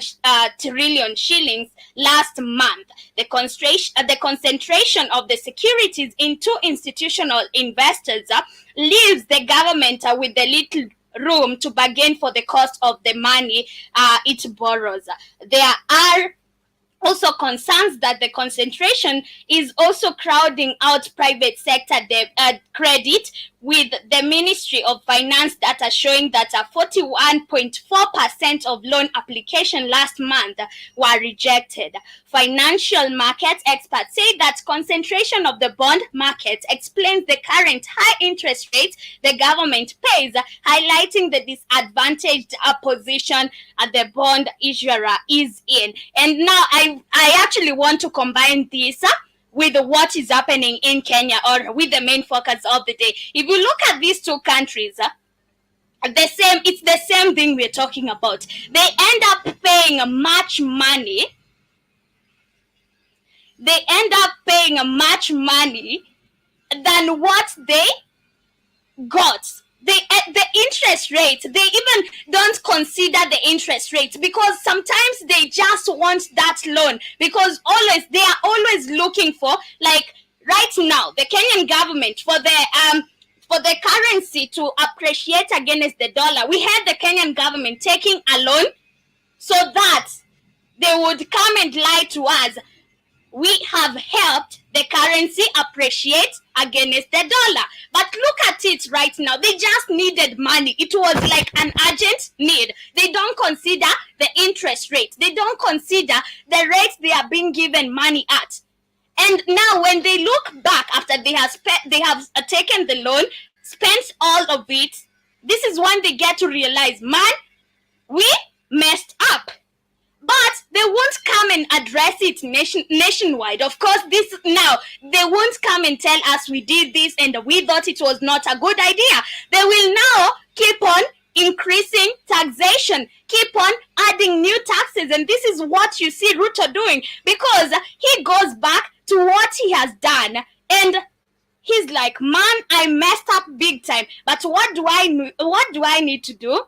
trillion shillings last month. The concentration of the securities in two institutional investors leaves the government with the little room to bargain for the cost of the money it borrows. There are also concerns that the concentration is also crowding out private sector credit, with the Ministry of Finance data showing that 41.4% of loan applications last month were rejected. Financial market experts say that concentration of the bond market explains the current high interest rates the government pays, highlighting the disadvantaged position the bond issuer is in. And now I actually want to combine this with what is happening in Kenya, or with the main focus of the day. If you look at these two countries, it's the same thing we're talking about. They end up paying much money. They end up paying much money than what they got. The interest rate, they even don't consider the interest rate, because sometimes they just want that loan, because they are always looking for, like right now, the Kenyan government, for the currency to appreciate against the dollar, we had the Kenyan government taking a loan so that they would come and lie to us. We have helped the currency appreciate against the dollar. But look at it right now. They just needed money. It was like an urgent need. They don't consider the interest rate. They don't consider the rates they are being given money at. And now when they look back after they have taken the loan, spent all of it, this is when they get to realize, man, we messed up. But they won't come and address it nationwide. Of course, they won't come and tell us we did this and we thought it was not a good idea. They will now keep on increasing taxation, keep on adding new taxes. And this is what you see Ruto doing, because he goes back to what he has done and he's like, man, I messed up big time. But what do I need to do?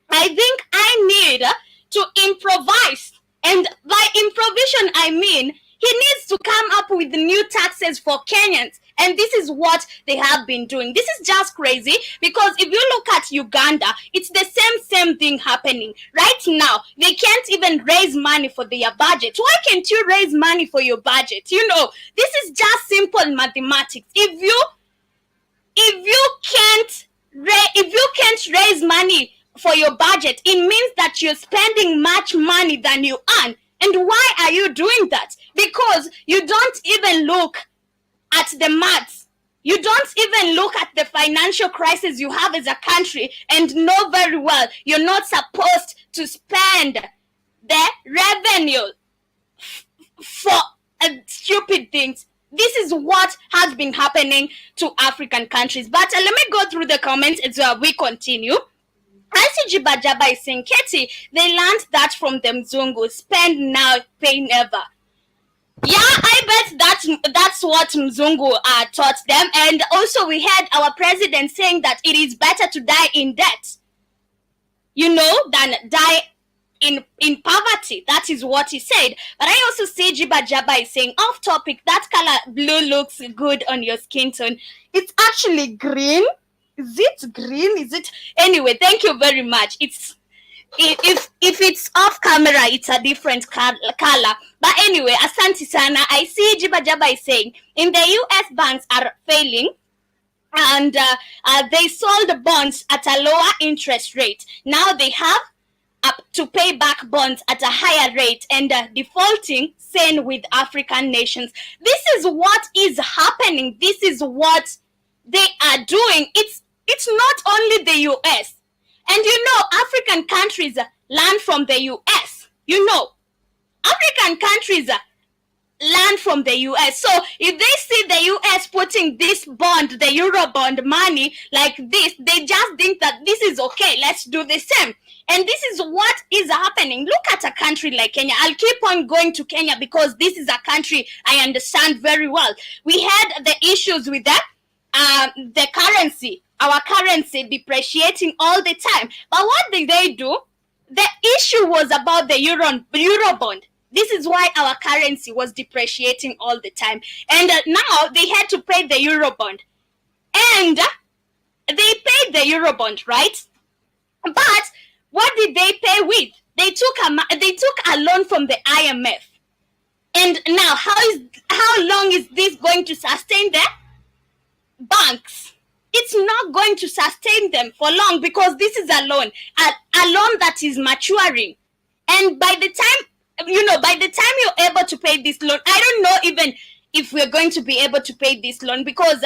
I think I need to improvise. And by improvisation, I mean he needs to come up with new taxes for Kenyans. And this is what they have been doing. This is just crazy, because if you look at Uganda, it's the same thing happening. Right now, they can't even raise money for their budget. Why can't you raise money for your budget? You know, this is just simple mathematics. If you can't raise money for your budget, it means that you're spending much money than you earn. And why are you doing that? Because you don't even look at the maths. You don't even look at the financial crisis you have as a country and know very well you're not supposed to spend the revenue for stupid things. This is what has been happening to African countries. But let me go through the comments as we continue. ICG Bajaba is saying, Katie, they learned that from the Mzungu. Spend now, pay never. Yeah, I bet that's what Mzungu taught them. And also we had our president saying that it is better to die in debt, than die in poverty. That is what he said. But I also see Jiba Jaba is saying, off topic, that color blue looks good on your skin tone. It's actually green. Is it green? Is it? Anyway, thank you very much. If it's off camera, it's a different color. But anyway, Asante Sana, I see Jiba Jaba is saying, in the US banks are failing and they sold the bonds at a lower interest rate. Now they have to pay back bonds at a higher rate and defaulting, same with African nations. This is what is happening. This is what they are doing. It's not only the US. And African countries learn from the US. African countries learn from the US. So if they see the US putting this bond, the Euro bond money like this, they just think that this is okay. Let's do the same. And this is what is happening. Look at a country like Kenya. I'll keep on going to Kenya because this is a country I understand very well. We had the issues with the currency, our currency depreciating all the time. But what did they do? The issue was about the Euro bond. This is why our currency was depreciating all the time. And now they had to pay the Euro bond. And they paid the Euro bond, right? But what did they pay with? They took a loan from the IMF. And now, how long is this going to sustain the banks? It's not going to sustain them for long because this is a loan that is maturing. And by the time you're able to pay this loan, I don't know even if we're going to be able to pay this loan because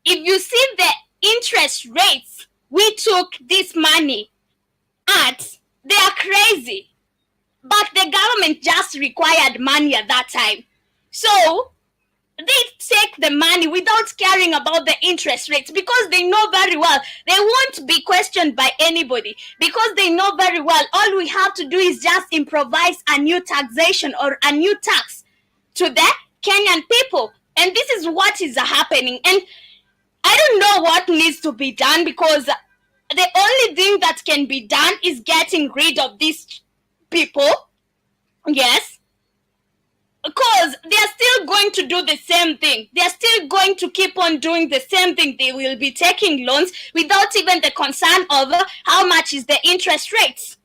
if you see the interest rates we took this money at, they are crazy. But the government just required money at that time. So they take the money without caring about the interest rates because they know very well they won't be questioned by anybody because they know very well all we have to do is just improvise a new taxation or a new tax to the Kenyan people. And this is what is happening. And I don't know what needs to be done because the only thing that can be done is getting rid of these people. Yes. Because they are still going to do the same thing. They are still going to keep on doing the same thing. They will be taking loans without even the concern of how much is the interest rates.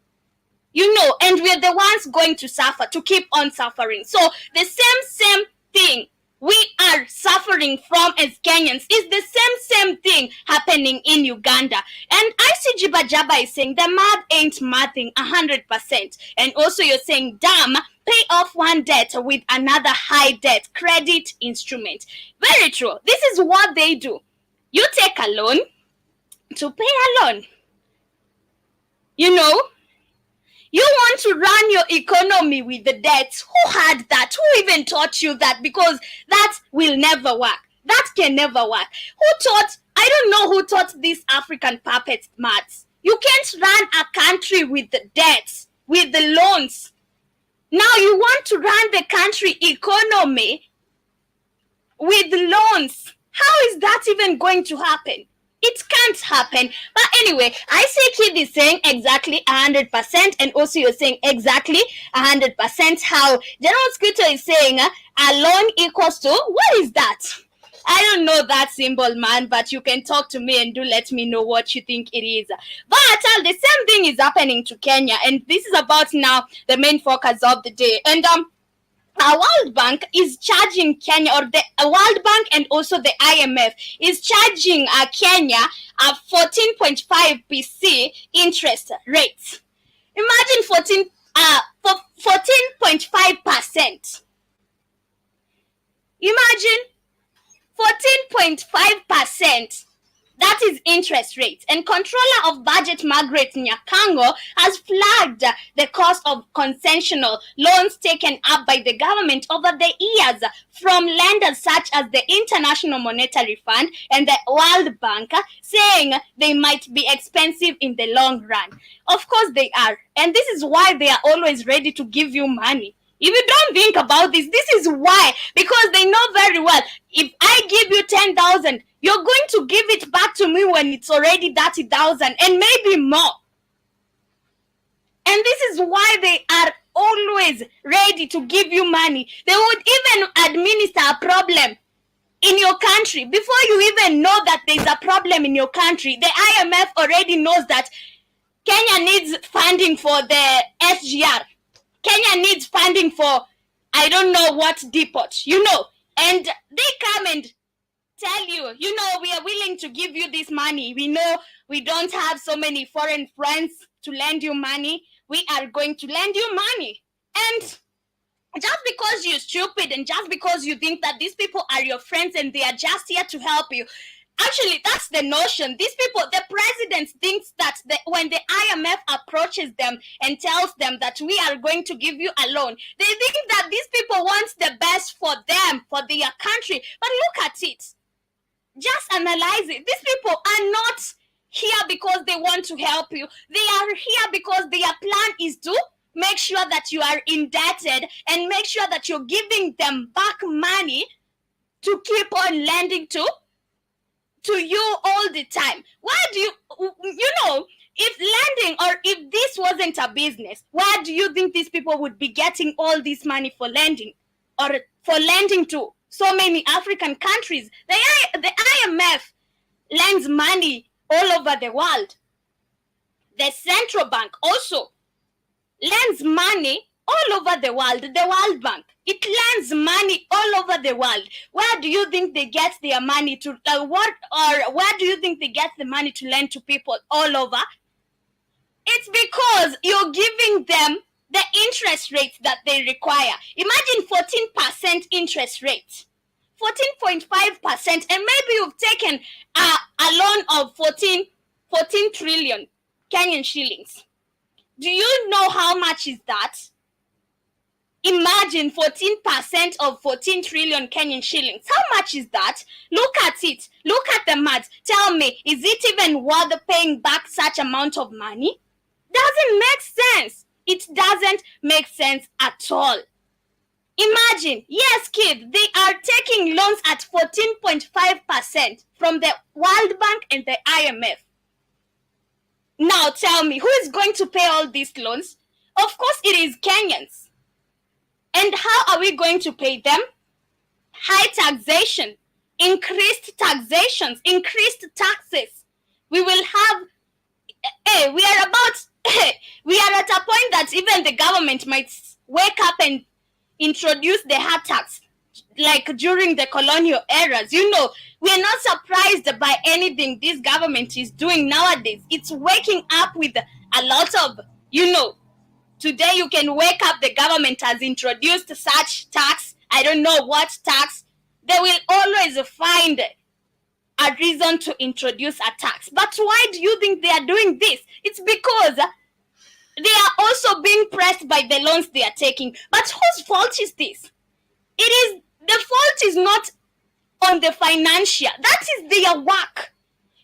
And we're the ones going to suffer, to keep on suffering. So the same thing we are suffering from as Kenyans is the same thing happening in Uganda. And ICG Bajaba is saying the math ain't mathing 100%. And also you're saying, damn, pay off one debt with another high debt credit instrument. Very true. This is what they do. You take a loan to pay a loan. You want to run your economy with the debts. Who had that? Who even taught you that? Because that will never work. That can never work. I don't know who taught these African puppets maths. You can't run a country with the debts, with the loans. Now you want to run the country economy with loans. How is that even going to happen? It can't happen. But anyway, I see Kid is saying exactly 100%, and also you're saying exactly 100% how General Scooter is saying a loan equals to, what is that? I don't know that symbol, man, but you can talk to me and do let me know what you think it is. But the same thing is happening to Kenya, and this is about now the main focus of the day. And our World Bank is charging Kenya, or the World Bank and also the IMF is charging Kenya a 14.5% interest rates. Imagine 14.5%. Imagine 14.5%. That is interest rates. And controller of Budget Margret Nyakango has flagged the cost of concessional loans taken up by the government over the years from lenders such as the International Monetary Fund and the World Bank, saying they might be expensive in the long run. Of course they are. And this is why they are always ready to give you money. If you don't think about this, this is why. Because they know very well, if I give you 10,000, you're going to give it back to me when it's already 30,000 and maybe more. And this is why they are always ready to give you money. They would even administer a problem in your country. Before you even know that there's a problem in your country, the IMF already knows that Kenya needs funding for the SGR. Kenya needs funding for, I don't know what depot, and they come and tell you, we are willing to give you this money. We know we don't have so many foreign friends to lend you money. We are going to lend you money. And just because you're stupid and just because you think that these people are your friends and they are just here to help you, actually, that's the notion. These people, the president thinks that when the IMF approaches them and tells them that we are going to give you a loan, they think that these people want the best for them, for their country. But look at it. Just analyze it. These people are not here because they want to help you. They are here because their plan is to make sure that you are indebted and make sure that you're giving them back money to keep on lending to you all the time. Why do if lending or if this wasn't a business, why do you think these people would be getting all this money for lending or for lending to so many African countries? The IMF lends money all over the world. The central bank also lends money all over the world. The World Bank, it lends money all over the world. Where do you think they get their money to? Where do you think they get the money to lend to people all over? It's because you're giving them the interest rates that they require. Imagine 14% interest rate, 14.5%, and maybe you've taken a loan of 14 trillion Kenyan shillings. Do you know how much is that? Imagine 14% of 14 trillion Kenyan shillings. How much is that? Look at it. Look at the math. Tell me, is it even worth paying back such amount of money? Doesn't make sense. It doesn't make sense at all. Imagine, yes, kids, they are taking loans at 14.5% from the World Bank and the IMF. Now tell me, who is going to pay all these loans? Of course, it is Kenyans. And how are we going to pay them? High taxation, increased taxations, increased taxes. We will have, we are at a point that even the government might wake up and introduce the hard tax, like during the colonial eras. We are not surprised by anything this government is doing nowadays. It's waking up with a lot of, today you can wake up, the government has introduced such tax. I don't know what tax. They will always find a reason to introduce a tax. But why do you think they are doing this? It's because they are also being pressed by the loans they are taking. But whose fault is this? The fault is not on the financial. That is their work.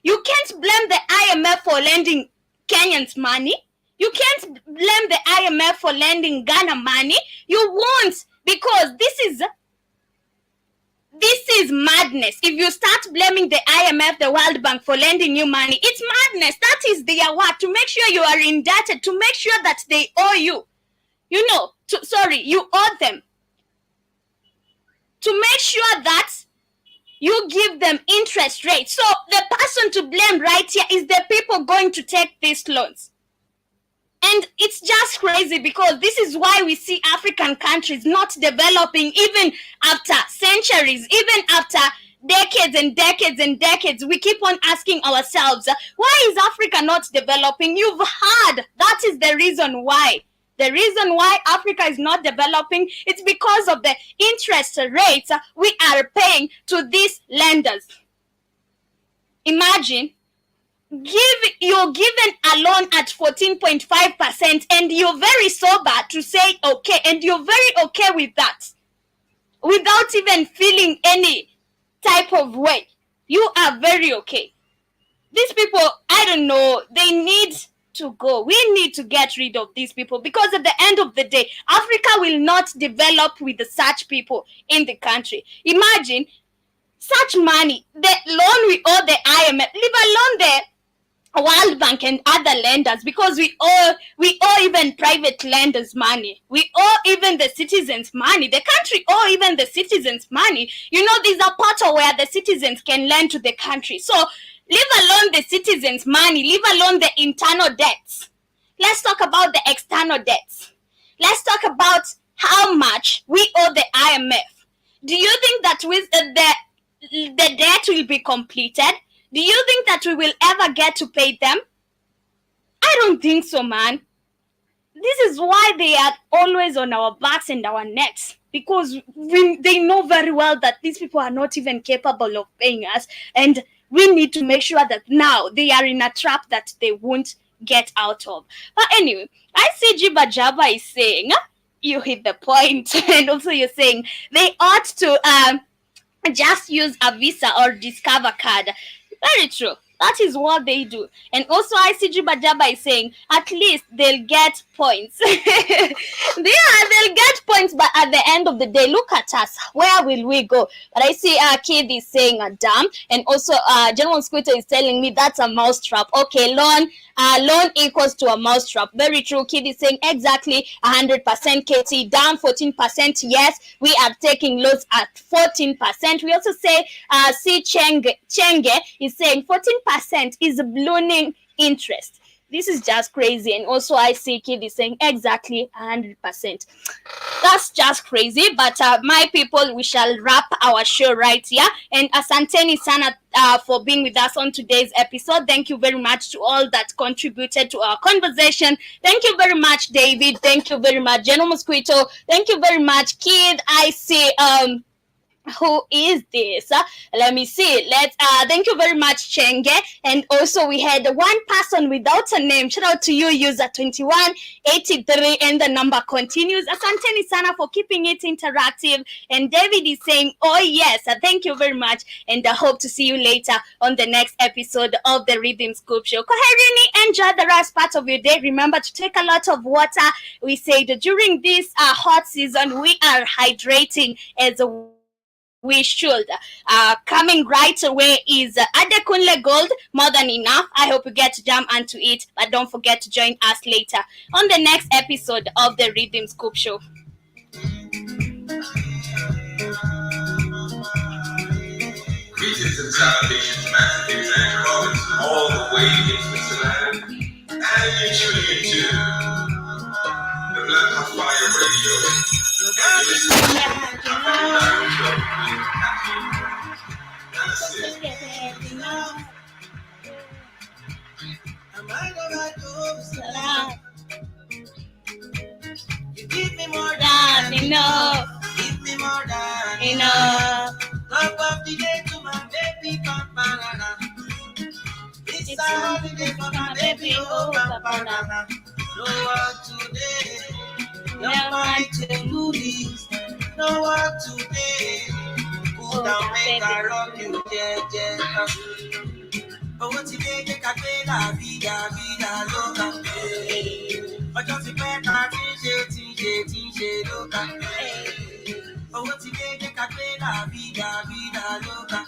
You can't blame the IMF for lending Kenyans money. You can't blame the IMF for lending Ghana money. You won't, because this is madness. If you start blaming the IMF, the World Bank for lending you money, it's madness. That is their work, to make sure you are indebted, to make sure that they owe you. You owe them. To make sure that you give them interest rates. So the person to blame right here is the people going to take these loans. And it's just crazy, because this is why we see African countries not developing even after centuries, even after decades and decades and decades. We keep on asking ourselves, why is Africa not developing? You've heard that is the reason why. The reason why Africa is not developing, it's because of the interest rates we are paying to these lenders. Imagine, you're given a loan at 14.5% and you're very sober to say okay, and you're very okay with that without even feeling any type of way. You are very okay. These people, I don't know, they need to go. We need to get rid of these people, because at the end of the day, Africa will not develop with such people in the country. Imagine such money, the loan we owe the IMF, leave alone the World Bank and other lenders, because we owe even private lenders money. We owe even the citizens money. The country owe even the citizens money. These are portal where the citizens can lend to the country. So leave alone the citizens money, leave alone the internal debts. Let's talk about the external debts. Let's talk about how much we owe the IMF. Do you think that with the the debt will be completed? Do you think that we will ever get to pay them? I don't think so, man. This is why they are always on our backs and our necks, because they know very well that these people are not even capable of paying us, and we need to make sure that now they are in a trap that they won't get out of. But anyway, I see Jiba Jaba is saying, you hit the point, and also you're saying they ought to just use a Visa or Discover card. Very true. That is what they do. And also ICG Bajaba is saying at least they'll get points. They'll get points, but at the end of the day, look at us. Where will we go? But I see Kid is saying a dam, and also General Squitter is telling me that's a mousetrap. Okay, loan equals to a mousetrap. Very true. Kid is saying exactly 100%. KT down 14%. Yes, we are taking loans at 14%. We also say C Chenge is saying 14% is ballooning interest. This is just crazy. And also I see Kid is saying exactly 100%. That's just crazy. But my people, we shall wrap our show right here. And asanteni sana for being with us on today's episode. Thank you very much to all that contributed to our conversation. Thank you very much, David. Thank you very much, General Mosquito. Thank you very much, Kid. I see who is this? Let me see. Let's thank you very much, Chenge. And also we had one person without a name. Shout out to you, user 2183, and the number continues. Asanteni sana for keeping it interactive. And David is saying, oh yes, thank you very much, and I hope to see you later on the next episode of the Rhythm Scoop Show. Koherini, enjoy the rest part of your day. Remember to take a lot of water. We said during this hot season we are hydrating as we should. Coming right away is Adekunle Gold, More Than Enough. I hope you get to jump onto it, but don't forget to join us later on the next episode of the Rhythm Scoop Show. Greetings and salutations, Master Alexander Rollins, all the way in Switzerland, and you're tuning into the Black Fire Radio. And you're listening to You give me more than enough. Give me more than enough. Top of the day to my baby, banana. It's a holiday for my baby, oh, banana. No work today. No fight to movies. No work today. Cool down, make I rock you, yeah. But what's the day, make I pay la vida, loca. But just the pay la t-shirt, loca. But what's the day, make I pay la vida, loca.